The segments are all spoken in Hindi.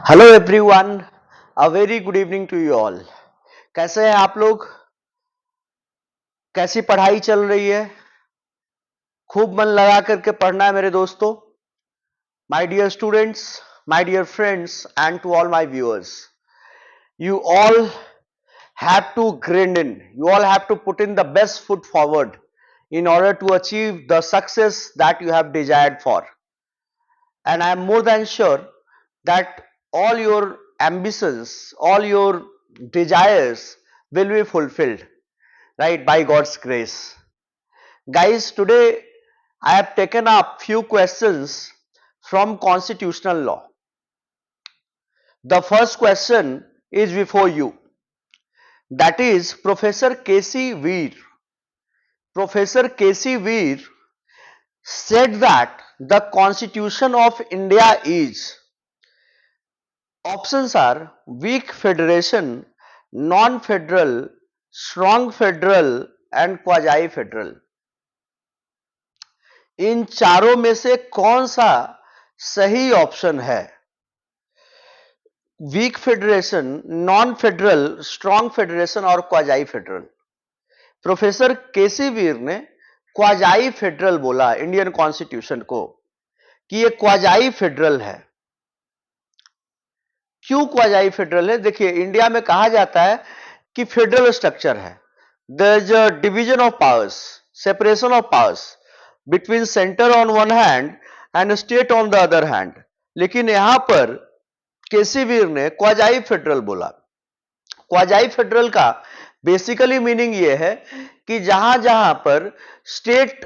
Hello everyone, a very good evening to you all. कैसे हैं आप लोग? कैसी पढ़ाई चल रही है? खूब मन लगा करके पढ़ना है मेरे दोस्तों। My dear students, my dear friends and to all my viewers, you all have to grind in. You all have to put in the best foot forward in order to achieve the success that you have desired for. And I am more than sure that all your ambitions, all your desires will be fulfilled, right, by God's grace. Guys, today I have taken up few questions from constitutional law. The first question is before you. That is Professor K.C. Veer. Professor K.C. Veer said that the Constitution of India is, options are weak federation, non-federal, strong federal and quasi-federal. इन चारों में से कौन सा सही ऑप्शन है? Weak federation, non federal, strong federation और quasi federal. Professor KC Wheare ने क्वाजाई फेडरल बोला इंडियन कॉन्स्टिट्यूशन को कि ये क्वाजाई फेडरल है। क्यों क्वाजाई फेडरल है? देखिए, इंडिया में कहा जाता है कि फेडरल स्ट्रक्चर है, there is a division of powers, separation of powers between centre on one hand and state on the other hand. लेकिन यहां पर केसी वीर ने क्वाजाई फेडरल बोला। क्वाजाई फेडरल का बेसिकली मीनिंग यह है कि जहां जहां पर स्टेट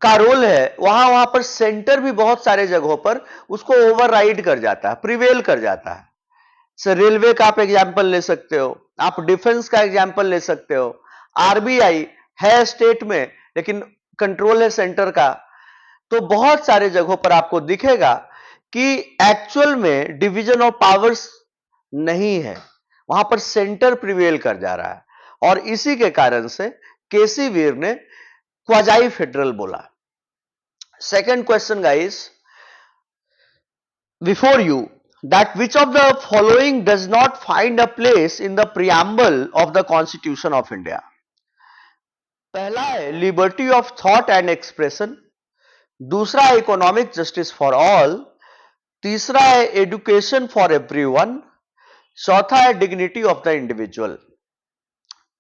का रोल है वहां वहां पर सेंटर भी बहुत सारे जगहों पर उसको ओवरराइड कर जाता है, प्रिवेल कर जाता है। सर, रेलवे का आप एग्जांपल ले सकते हो, आप डिफेंस का एग्जांपल ले सकते हो। आरबीआई है स्टेट में लेकिन कंट्रोल है सेंटर का। तो बहुत सारे जगहों पर आपको दिखेगा कि एक्चुअल में डिवीजन ऑफ पावर्स नहीं है, वहां पर सेंटर प्रिवेल कर जा रहा है। और इसी के कारण से केसी वीर ने क्वाजाई फेडरल बोला। Second question guys, before you, that which of the following does not find a place in the preamble of the Constitution of India? पहला है liberty of thought and expression, दूसरा है इकोनॉमिक जस्टिस फॉर ऑल, तीसरा है एजुकेशन फॉर एवरीवन, चौथा है डिग्निटी ऑफ द इंडिविजुअल।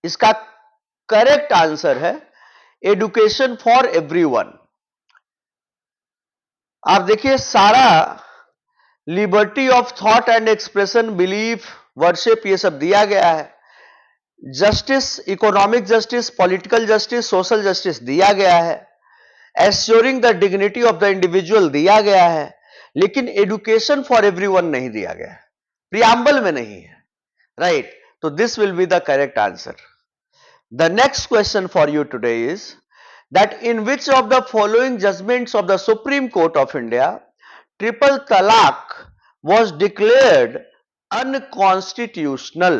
इसका करेक्ट आंसर है एजुकेशन फॉर एवरीवन। आप देखिए, सारा liberty of thought and expression, belief, worship, ये सब दिया गया है। Justice, economic justice, political justice, social justice दिया गया है। Assuring the dignity of the individual दिया गया है, लेकिन एजुकेशन फॉर एवरीवन नहीं दिया गया है, प्रियम्बल में नहीं है, राइट? तो this will be the correct answer. The next question for you today is that in which of the following judgments of the Supreme Court of India triple talaq was declared unconstitutional?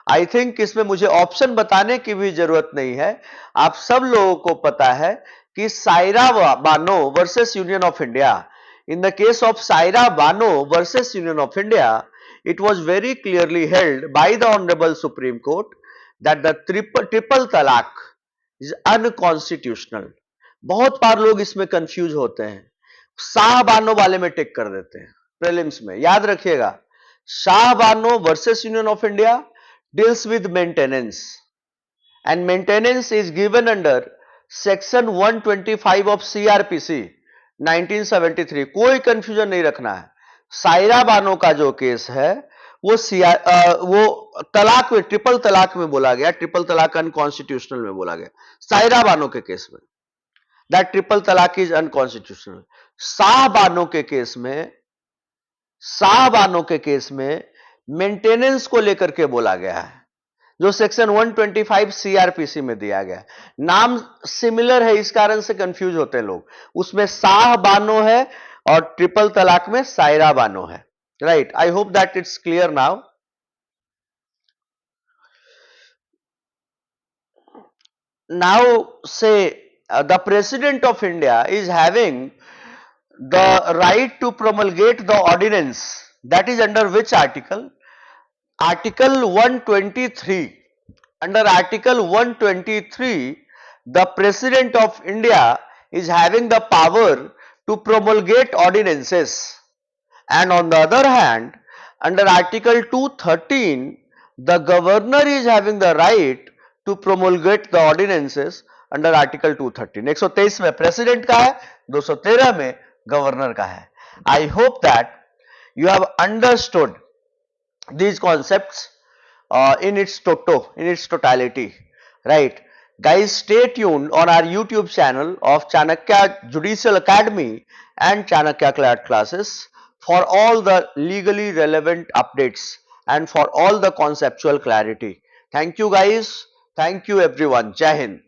I think इसमें मुझे ऑप्शन बताने की भी जरूरत नहीं है, आप सब लोगों को पता है कि Saira Bano versus union of India, in the case of Saira Bano versus union of India, it was very clearly held by the Honorable Supreme Court that the triple talaq is unconstitutional. बहुत बार लोग इसमें कंफ्यूज होते हैं, शाह बानो वाले में टिक कर देते हैं प्रीलिम्स में। याद रखिएगा, Shah Bano versus union of India deals with maintenance and maintenance is given under section 125 of CRPC 1973। कोई कंफ्यूजन नहीं रखना है। सायरा बानो का जो केस है वो तलाक में, ट्रिपल तलाक में बोला गया, ट्रिपल तलाक अनकॉन्स्टिट्यूशनल में बोला गया सायरा बानो के केस में, दैट ट्रिपल तलाक इज अनकॉन्स्टिट्यूशनल। शाह बानो के केस में, शाह बानो के केस में मेंटेनेंस को लेकर के बोला गया है, जो सेक्शन 125 सीआरपीसी में दिया गया है। नाम सिमिलर है, इस कारण से कंफ्यूज होते हैं लोग। उसमें शाह बानो है और ट्रिपल तलाक में सायरा बानो है, right? I hope that it's clear now. Now say the President of India is having the right to promulgate the ordinance That is under which article? Article 123. Under Article 123, the President of India is having the power to promulgate ordinances, and on the other hand, under Article 213, the Governor is having the right to promulgate the ordinances under Article 213. 123 में President का है, 213 में Governor का है. I hope that you have understood these concepts in its totality, right? Guys, stay tuned on our YouTube channel of Chanakya Judicial Academy and Chanakya CLAT classes for all the legally relevant updates and for all the conceptual clarity. Thank you guys. Thank you everyone. Jai Hind.